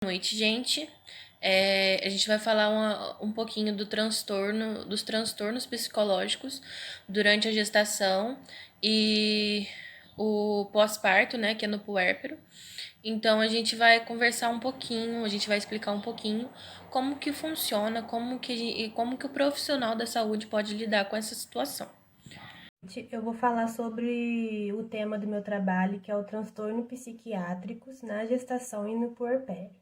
Boa noite, gente. A gente vai falar um pouquinho dos transtornos psicológicos durante a gestação e o pós-parto, né, que é no puérpero. Então, a gente vai conversar um pouquinho, a gente vai explicar um pouquinho como que funciona, como que o profissional da saúde pode lidar com essa situação. Eu vou falar sobre o tema do meu trabalho, que é o transtorno psiquiátricos na gestação e no puerpério.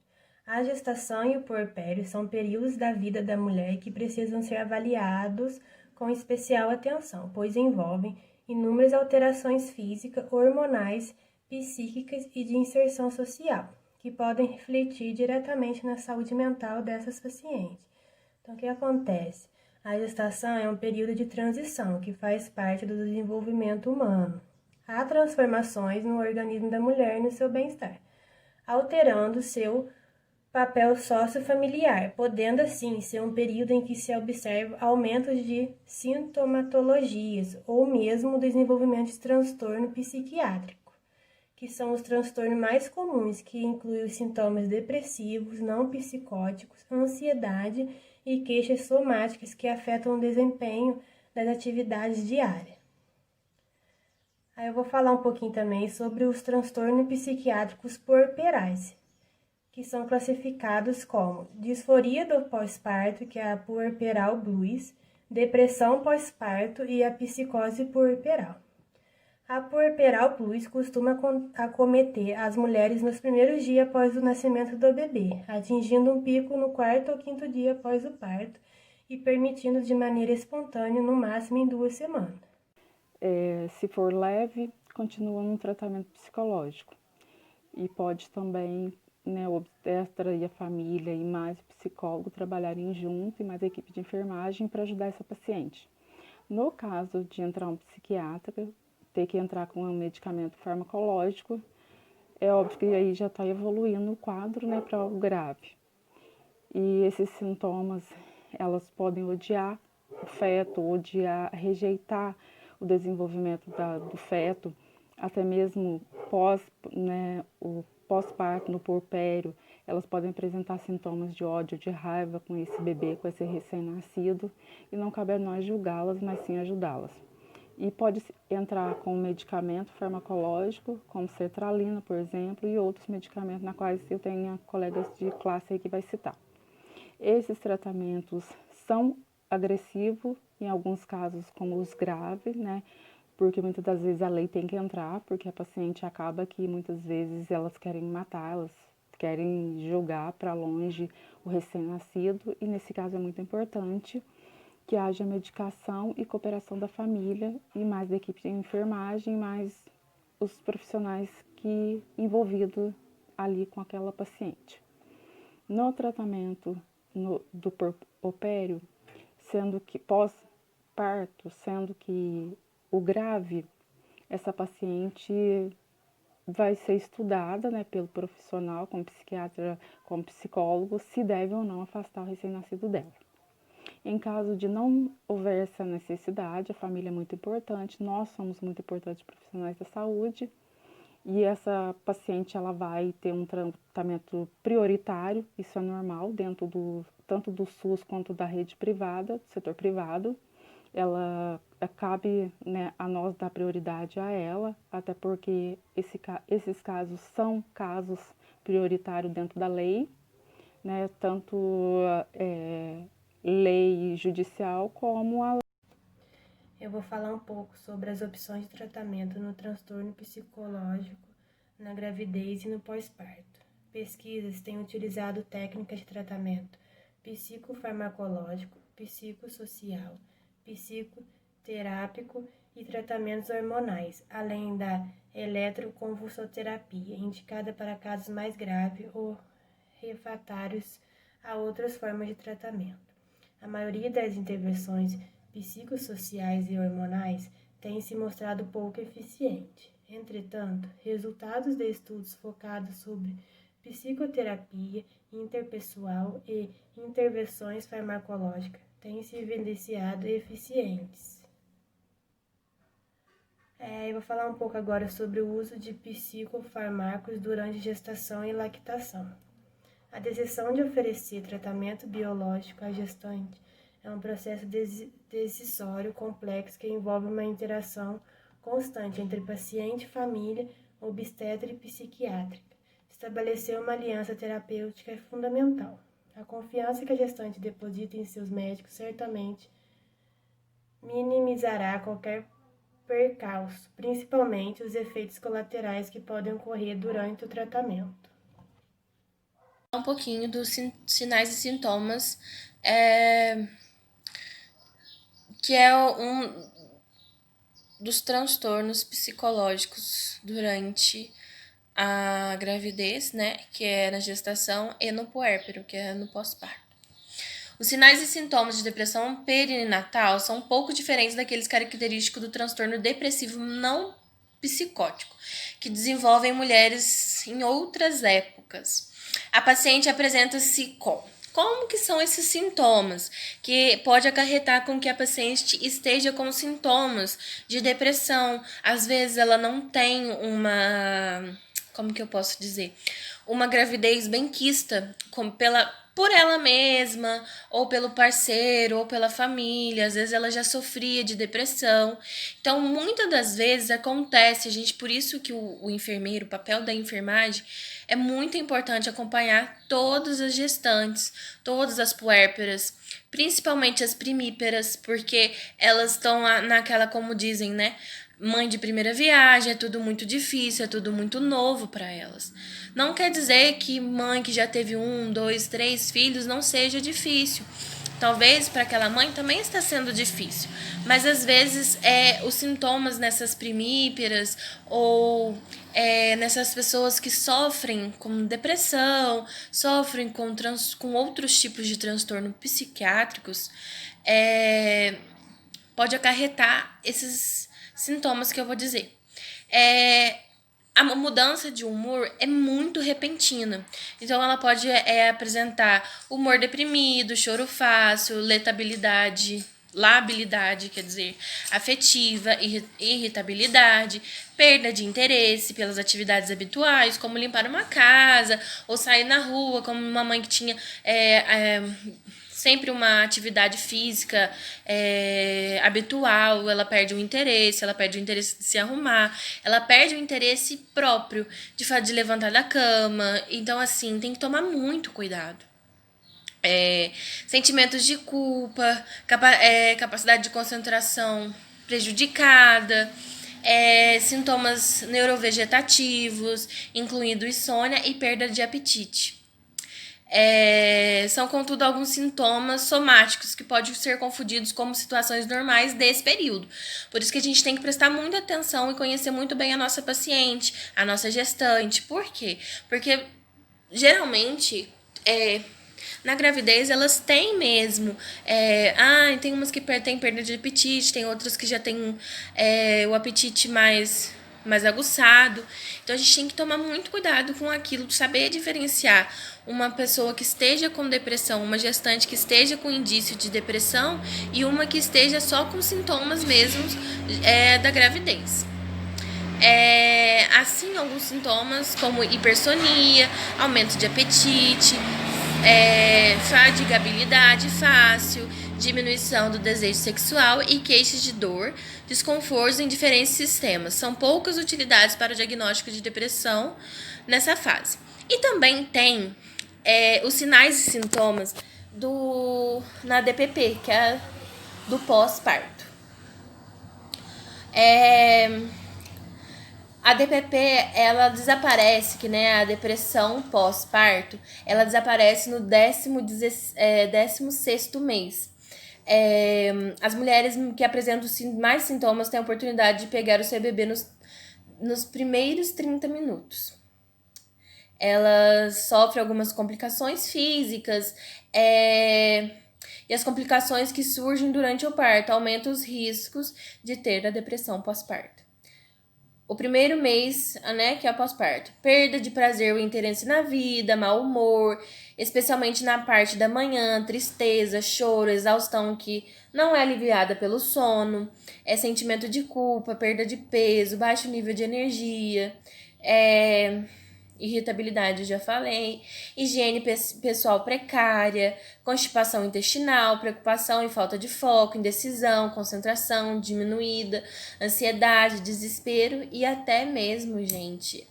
A gestação e o puerpério são períodos da vida da mulher que precisam ser avaliados com especial atenção, pois envolvem inúmeras alterações físicas, hormonais, psíquicas e de inserção social, que podem refletir diretamente na saúde mental dessas pacientes. Então, o que acontece? A gestação é um período de transição que faz parte do desenvolvimento humano. Há transformações no organismo da mulher e no seu bem-estar, alterando seu papel sociofamiliar, podendo assim ser um período em que se observa aumentos de sintomatologias ou mesmo o desenvolvimento de transtorno psiquiátrico, que são os transtornos mais comuns, que incluem os sintomas depressivos, não psicóticos, ansiedade e queixas somáticas que afetam o desempenho das atividades diárias. Aí eu vou falar um pouquinho também sobre os transtornos psiquiátricos puerperais, que são classificados como disforia do pós-parto, que é a puerperal blues, depressão pós-parto e a psicose puerperal. A puerperal plus costuma acometer as mulheres nos primeiros dias após o nascimento do bebê, atingindo um pico no quarto ou quinto dia após o parto e permitindo de maneira espontânea no máximo em 2 semanas. Se for leve, continua no tratamento psicológico. E pode também, né, o obstetra e a família e mais o psicólogo trabalharem junto e mais a equipe de enfermagem para ajudar essa paciente. No caso de entrar um psiquiatra, ter que entrar com um medicamento farmacológico, é óbvio que aí já está evoluindo o quadro, né, para algo grave. E esses sintomas, elas podem odiar o feto, odiar, rejeitar o desenvolvimento do feto, até mesmo o pós-parto, no puerpério, elas podem apresentar sintomas de ódio, de raiva com esse bebê, com esse recém-nascido, e não cabe a nós julgá-las, mas sim ajudá-las. E pode entrar com medicamento farmacológico, como sertralina, por exemplo, e outros medicamentos na quais eu tenho colegas de classe aí que vai citar. Esses tratamentos são agressivos, em alguns casos como os graves, né? Porque muitas das vezes a lei tem que entrar, porque a paciente acaba que muitas vezes elas querem matar, elas querem jogar para longe o recém-nascido, e nesse caso é muito importante que haja medicação e cooperação da família e mais da equipe de enfermagem, mais os profissionais que envolvidos ali com aquela paciente. No tratamento do puerpério, sendo que pós-parto, sendo que o grave, essa paciente vai ser estudada, né, pelo profissional, como psiquiatra, como psicólogo, se deve ou não afastar o recém-nascido dela. Em caso de não houver essa necessidade, a família é muito importante, nós somos muito importantes profissionais da saúde, e essa paciente ela vai ter um tratamento prioritário, isso é normal, tanto do SUS quanto da rede privada, do setor privado. Ela cabe, né, a nós dar prioridade a ela, até porque esses casos são casos prioritários dentro da lei, né, tanto lei judicial como a. Eu vou falar um pouco sobre as opções de tratamento no transtorno psicológico, na gravidez e no pós-parto. Pesquisas têm utilizado técnicas de tratamento psicofarmacológico, psicossocial, psicoterápico e tratamentos hormonais, além da eletroconvulsoterapia, indicada para casos mais graves ou refratários a outras formas de tratamento. A maioria das intervenções psicossociais e hormonais tem se mostrado pouco eficiente. Entretanto, resultados de estudos focados sobre psicoterapia interpessoal e intervenções farmacológicas têm se evidenciado eficientes. Eu vou falar um pouco agora sobre o uso de psicofármacos durante gestação e lactação. A decisão de oferecer tratamento biológico à gestante é um processo decisório complexo que envolve uma interação constante entre paciente, família, obstetra e psiquiátrica. Estabelecer uma aliança terapêutica é fundamental. A confiança que a gestante deposita em seus médicos certamente minimizará qualquer percalço, principalmente os efeitos colaterais que podem ocorrer durante o tratamento. Um pouquinho dos sinais e sintomas, que é um dos transtornos psicológicos durante a gravidez, né, que é na gestação, e no puérpero, que é no pós-parto. Os sinais e sintomas de depressão perinatal são um pouco diferentes daqueles característicos do transtorno depressivo não psicótico, que desenvolvem mulheres em outras épocas. A paciente apresenta-se como que são esses sintomas? Que pode acarretar com que a paciente esteja com sintomas de depressão. Às vezes ela não tem como que eu posso dizer? Uma gravidez bem quista, por ela mesma, ou pelo parceiro, ou pela família. Às vezes ela já sofria de depressão. Então, muitas das vezes acontece, por isso que o enfermeiro, o papel da enfermagem, é muito importante acompanhar todas as gestantes, todas as puérperas, principalmente as primíperas, porque elas estão naquela, como dizem, né? Mãe de primeira viagem, é tudo muito difícil, é tudo muito novo para elas. Não quer dizer que mãe que já teve 1, 2, 3 filhos não seja difícil. Talvez para aquela mãe também está sendo difícil, mas às vezes os sintomas nessas primíperas ou nessas pessoas que sofrem com depressão, sofrem com outros tipos de transtorno psiquiátricos, pode acarretar esses sintomas que eu vou dizer. A mudança de humor é muito repentina. Então, ela pode apresentar humor deprimido, choro fácil, labilidade, quer dizer, afetiva, irritabilidade, perda de interesse pelas atividades habituais, como limpar uma casa ou sair na rua, como uma mãe que tinha sempre uma atividade física habitual, ela perde o interesse de se arrumar, ela perde o interesse próprio de levantar da cama. Então, assim, tem que tomar muito cuidado. Sentimentos de culpa, capacidade de concentração prejudicada, sintomas neurovegetativos, incluindo insônia e perda de apetite. São, contudo, alguns sintomas somáticos que podem ser confundidos como situações normais desse período. Por isso que a gente tem que prestar muita atenção e conhecer muito bem a nossa paciente, a nossa gestante. Por quê? Porque, geralmente, na gravidez, elas têm mesmo. Tem umas que têm perda de apetite, tem outras que já têm o apetite mais aguçado. Então, a gente tem que tomar muito cuidado com aquilo, saber diferenciar uma pessoa que esteja com depressão, uma gestante que esteja com indício de depressão e uma que esteja só com sintomas mesmos da gravidez. Assim, alguns sintomas como hipersonia, aumento de apetite, fadigabilidade fácil, diminuição do desejo sexual e queixas de dor, desconfortos em diferentes sistemas. São poucas utilidades para o diagnóstico de depressão nessa fase. E também tem os sinais e sintomas na DPP, que é do pós-parto. A DPP, ela desaparece, que né, a depressão pós-parto, ela desaparece no 16º mês. As mulheres que apresentam mais sintomas têm a oportunidade de pegar o seu bebê nos primeiros 30 minutos. Elas sofrem algumas complicações físicas e as complicações que surgem durante o parto aumentam os riscos de ter a depressão pós-parto. O primeiro mês, né, que é o pós-parto. Perda de prazer ou interesse na vida, mau humor, especialmente na parte da manhã, tristeza, choro, exaustão que não é aliviada pelo sono, sentimento de culpa, perda de peso, baixo nível de energia, irritabilidade, já falei, higiene pessoal precária, constipação intestinal, preocupação e falta de foco, indecisão, concentração diminuída, ansiedade, desespero e até mesmo, gente,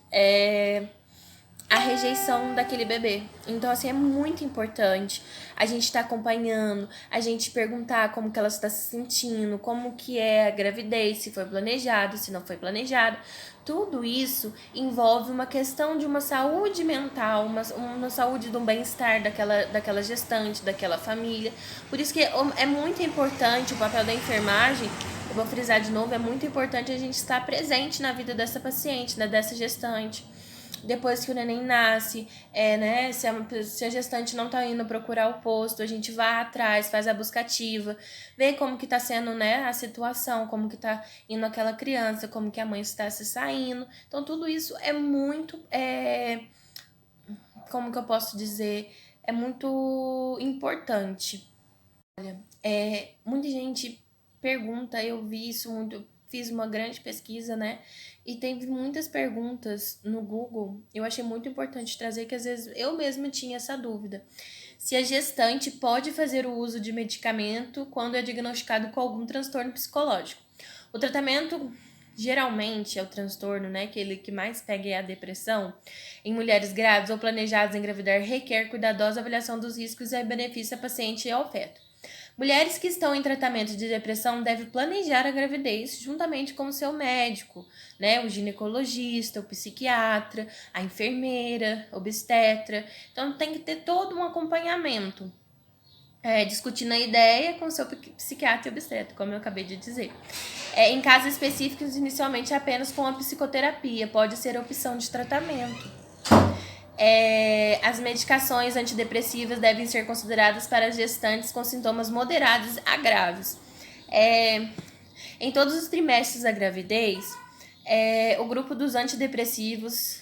a rejeição daquele bebê. Então, assim, é muito importante a gente estar acompanhando, a gente perguntar como que ela está se sentindo, como que é a gravidez, se foi planejado, se não foi planejado. Tudo isso envolve uma questão de uma saúde mental, uma saúde de um bem-estar daquela gestante, daquela família. Por isso que é muito importante o papel da enfermagem. Eu vou frisar de novo, é muito importante a gente estar presente na vida dessa paciente, né, dessa gestante. Depois que o neném nasce, né, se a gestante não tá indo procurar o posto, a gente vai atrás, faz a busca ativa, vê como que tá sendo, né, a situação, como que tá indo aquela criança, como que a mãe está se saindo. Então, tudo isso é muito, como que eu posso dizer, é muito importante. Muita gente pergunta, eu vi isso muito, fiz uma grande pesquisa, né? E teve muitas perguntas no Google. Eu achei muito importante trazer, que às vezes eu mesma tinha essa dúvida. Se a gestante pode fazer o uso de medicamento quando é diagnosticado com algum transtorno psicológico. O tratamento geralmente é o transtorno, né? Aquele que mais pega é a depressão. Em mulheres grávidas ou planejadas em engravidar, requer cuidadosa avaliação dos riscos e benefícios a paciente e ao feto. Mulheres que estão em tratamento de depressão devem planejar a gravidez juntamente com o seu médico, né? O ginecologista, o psiquiatra, a enfermeira, obstetra. Então tem que ter todo um acompanhamento. Discutindo a ideia com o seu psiquiatra e obstetra, como eu acabei de dizer. Em casos específicos, inicialmente apenas com a psicoterapia, pode ser a opção de tratamento. As medicações antidepressivas devem ser consideradas para gestantes com sintomas moderados a graves. Em todos os trimestres da gravidez, o grupo dos antidepressivos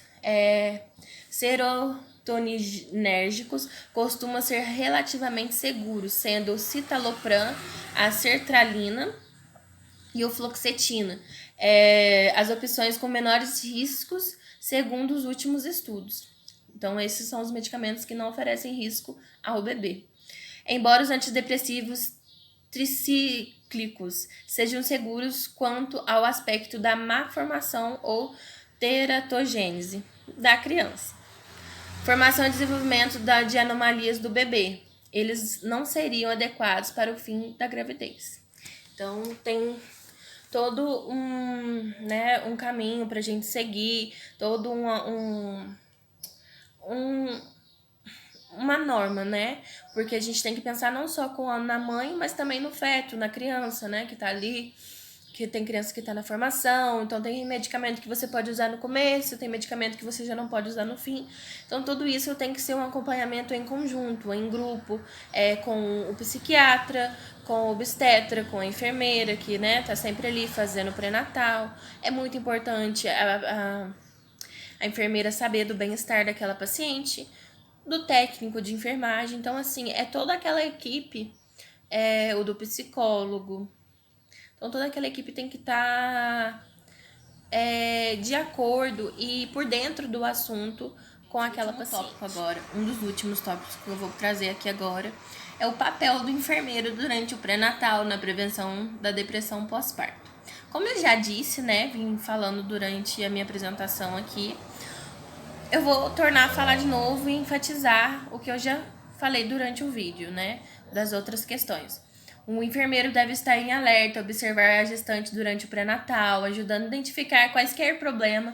serotoninérgicos costuma ser relativamente seguro, sendo o citalopram, a sertralina e o fluoxetina as opções com menores riscos, segundo os últimos estudos. Então, esses são os medicamentos que não oferecem risco ao bebê. Embora os antidepressivos tricíclicos sejam seguros quanto ao aspecto da má formação ou teratogênese da criança. Formação e desenvolvimento de anomalias do bebê. Eles não seriam adequados para o fim da gravidez. Então, tem todo um caminho para a gente seguir, todo uma norma, né? Porque a gente tem que pensar não só na mãe, mas também no feto, na criança, né? Que tá ali, que tem criança que tá na formação, então tem medicamento que você pode usar no começo, tem medicamento que você já não pode usar no fim. Então tudo isso tem que ser um acompanhamento em conjunto, em grupo, com o psiquiatra, com o obstetra, com a enfermeira, que, né, tá sempre ali fazendo pré-natal. É muito importante a enfermeira saber do bem-estar daquela paciente, do técnico de enfermagem. Então, assim, toda aquela equipe, o do psicólogo. Então, toda aquela equipe tem que estar de acordo e por dentro do assunto com aquela paciente. Agora, um dos últimos tópicos que eu vou trazer aqui agora é o papel do enfermeiro durante o pré-natal na prevenção da depressão pós-parto. Como eu já disse, né, vim falando durante a minha apresentação aqui, eu vou tornar a falar de novo e enfatizar o que eu já falei durante o vídeo, né, das outras questões. O enfermeiro deve estar em alerta, observar a gestante durante o pré-natal, ajudando a identificar quaisquer problemas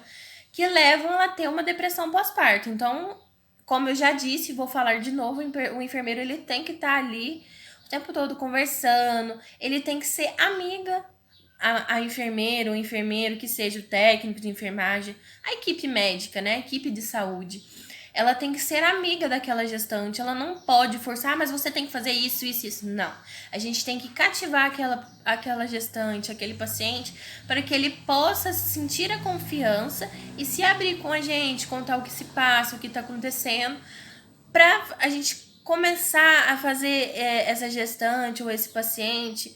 que levam ela a ter uma depressão pós-parto. Então, como eu já disse, vou falar de novo, o enfermeiro ele tem que estar ali o tempo todo conversando, ele tem que ser amiga, a enfermeira ou enfermeiro, que seja o técnico de enfermagem, a equipe médica, né, a equipe de saúde. Ela tem que ser amiga daquela gestante, ela não pode forçar, mas você tem que fazer isso, isso, isso. Não. A gente tem que cativar aquela gestante, aquele paciente, para que ele possa sentir a confiança e se abrir com a gente, contar o que se passa, o que está acontecendo, para a gente começar a fazer essa gestante ou esse paciente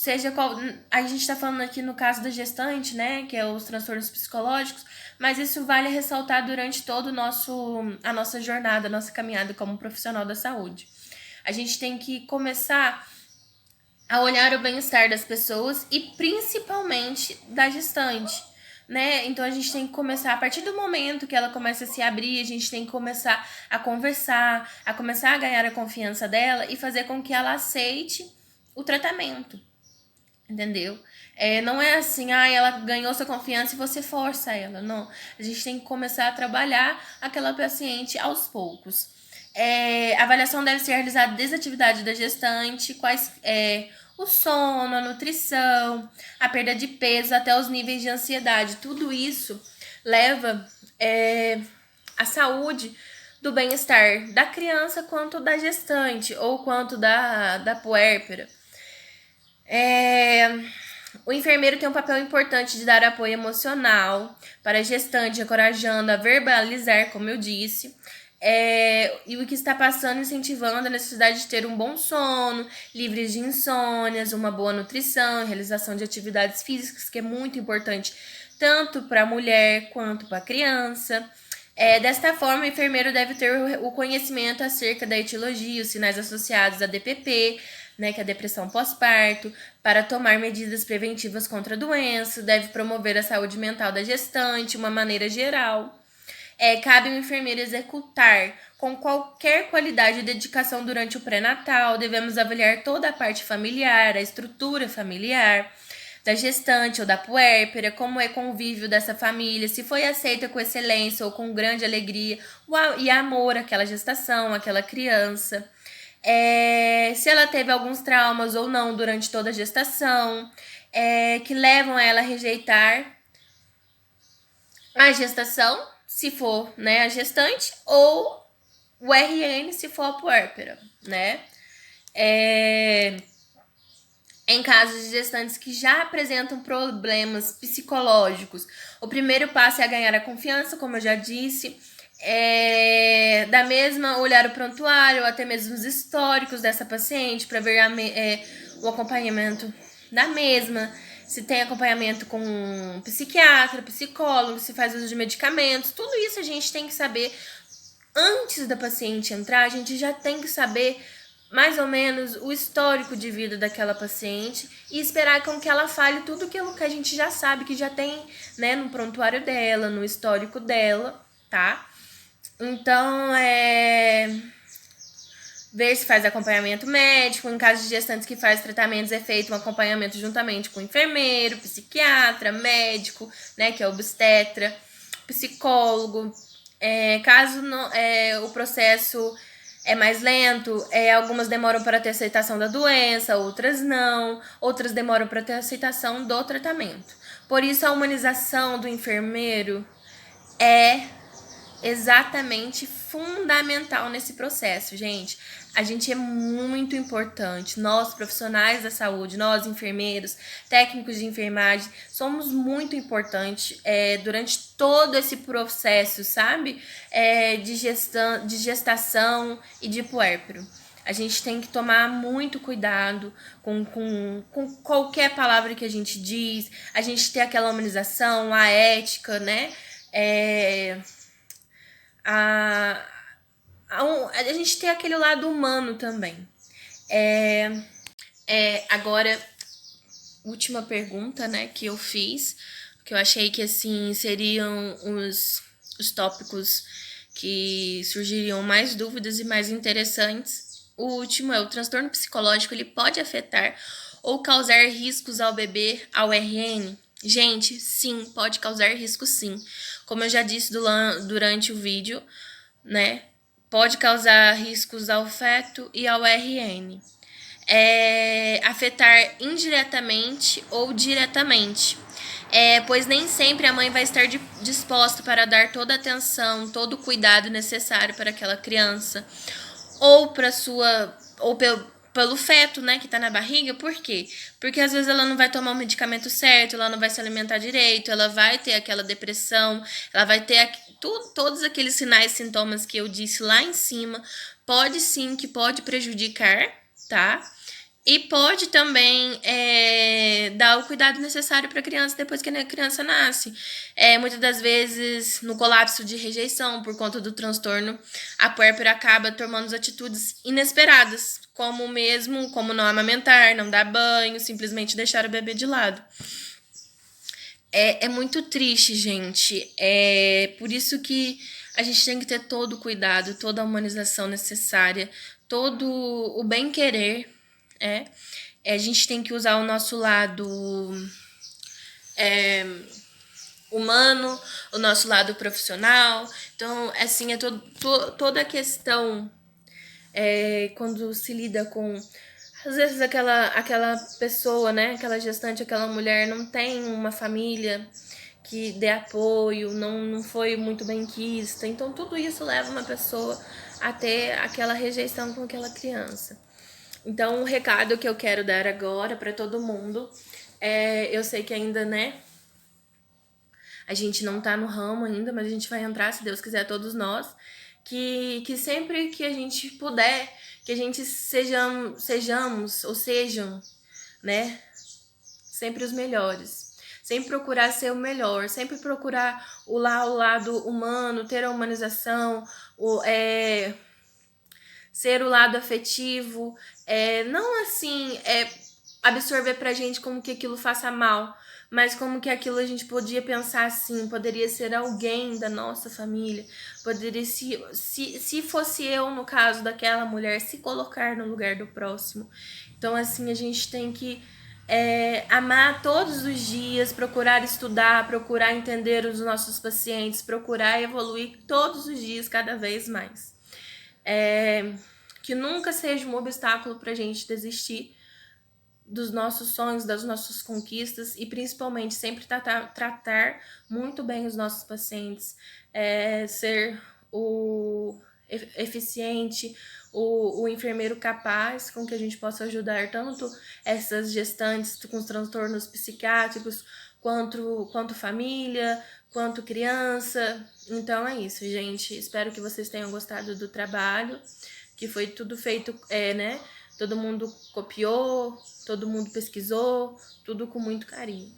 seja qual. A gente está falando aqui no caso da gestante, né? Que é os transtornos psicológicos, mas isso vale ressaltar durante todo a nossa jornada, a nossa caminhada como profissional da saúde. A gente tem que começar a olhar o bem-estar das pessoas e principalmente da gestante, né? Então a gente tem que começar, a partir do momento que ela começa a se abrir, a gente tem que começar a conversar, a começar a ganhar a confiança dela e fazer com que ela aceite o tratamento, entendeu? Não é assim, ela ganhou sua confiança e você força ela, não. A gente tem que começar a trabalhar aquela paciente aos poucos. A avaliação deve ser realizada desde a atividade da gestante, o sono, a nutrição, a perda de peso, até os níveis de ansiedade. Tudo isso leva a saúde do bem-estar da criança quanto da gestante ou quanto da puérpera. O enfermeiro tem um papel importante de dar apoio emocional para a gestante, encorajando a verbalizar, como eu disse, e o que está passando, incentivando a necessidade de ter um bom sono, livres de insônias, uma boa nutrição, realização de atividades físicas, que é muito importante tanto para a mulher quanto para a criança. Desta forma, o enfermeiro deve ter o conhecimento acerca da etiologia, os sinais associados à DPP, né, que é a depressão pós-parto, para tomar medidas preventivas contra a doença, deve promover a saúde mental da gestante, de uma maneira geral. Cabe ao enfermeiro executar com qualquer qualidade e dedicação durante o pré-natal. Devemos avaliar toda a parte familiar, a estrutura familiar da gestante ou da puérpera, como é o convívio dessa família, se foi aceita com excelência ou com grande alegria e amor aquela gestação, aquela criança. Se ela teve alguns traumas ou não durante toda a gestação, que levam ela a rejeitar a gestação, se for, né, a gestante, ou o RN, se for a puérpera, né? Em casos de gestantes que já apresentam problemas psicológicos, o primeiro passo é ganhar a confiança, como eu já disse, da mesma olhar o prontuário, ou até mesmo os históricos dessa paciente, para ver o acompanhamento da mesma, se tem acompanhamento com um psiquiatra, psicólogo, se faz uso de medicamentos, tudo isso a gente tem que saber antes da paciente entrar. A gente já tem que saber mais ou menos o histórico de vida daquela paciente e esperar com que ela fale tudo aquilo que a gente já sabe, que já tem, né, no prontuário dela, no histórico dela, tá? Então, ver se faz acompanhamento médico. Em caso de gestantes que faz tratamentos, é feito um acompanhamento juntamente com enfermeiro, psiquiatra, médico, né, que é obstetra, psicólogo. Caso não, o processo é mais lento, algumas demoram para ter aceitação da doença, outras não, outras demoram para ter aceitação do tratamento. Por isso, a humanização do enfermeiro é exatamente fundamental nesse processo, gente. A gente é muito importante, nós profissionais da saúde, nós enfermeiros, técnicos de enfermagem, somos muito importantes durante todo esse processo, sabe? De gestação e de puérpero. A gente tem que tomar muito cuidado com qualquer palavra que a gente diz, a gente ter aquela humanização, a ética, né? A gente tem aquele lado humano também. Agora, última pergunta, né, que eu fiz, que eu achei que, assim, seriam os tópicos que surgiriam mais dúvidas e mais interessantes. O último é: o transtorno psicológico, ele pode afetar ou causar riscos ao bebê, ao RN? Gente, sim, pode causar risco, sim. Como eu já disse durante o vídeo, né? Pode causar riscos ao feto e ao RN. Afetar indiretamente ou diretamente. Pois nem sempre a mãe vai estar disposta para dar toda a atenção, todo o cuidado necessário para aquela criança, ou pelo feto, né, que tá na barriga. Por quê? Porque às vezes ela não vai tomar o medicamento certo, ela não vai se alimentar direito, ela vai ter aquela depressão, ela vai ter todos aqueles sinais e sintomas que eu disse lá em cima. Pode sim, que pode prejudicar, tá? E pode também dar o cuidado necessário para a criança depois que a criança nasce. Muitas das vezes, no colapso de rejeição, por conta do transtorno, a puérpera acaba tomando atitudes inesperadas, como não amamentar, não dar banho, simplesmente deixar o bebê de lado. É muito triste, gente. É por isso que a gente tem que ter todo o cuidado, toda a humanização necessária, todo o bem-querer. A gente tem que usar o nosso lado humano, o nosso lado profissional. Então, assim, toda a questão quando se lida com às vezes aquela pessoa, né, aquela gestante, aquela mulher não tem uma família que dê apoio, não foi muito bem quista. Então tudo isso leva uma pessoa a ter aquela rejeição com aquela criança. Então o recado que eu quero dar agora para todo mundo eu sei que ainda, né, a gente não tá no ramo ainda, mas a gente vai entrar, se Deus quiser, todos nós, que sempre que a gente puder, que a gente sejamos ou sejam, né, sempre os melhores. Sempre procurar ser o melhor, sempre procurar o lado humano, ter a humanização, ser o lado afetivo, não assim, absorver pra gente como que aquilo faça mal, mas como que aquilo a gente podia pensar assim, poderia ser alguém da nossa família, poderia se fosse eu no caso daquela mulher, se colocar no lugar do próximo. Então assim, a gente tem que amar todos os dias, procurar estudar, procurar entender os nossos pacientes, procurar evoluir todos os dias, cada vez mais. Que nunca seja um obstáculo para a gente desistir dos nossos sonhos, das nossas conquistas e principalmente sempre tratar muito bem os nossos pacientes, ser o eficiente, o enfermeiro capaz com que a gente possa ajudar tanto essas gestantes com os transtornos psiquiátricos, quanto família, quanto criança. Então é isso, gente. Espero que vocês tenham gostado do trabalho, que foi tudo feito, né? Todo mundo copiou, todo mundo pesquisou, tudo com muito carinho.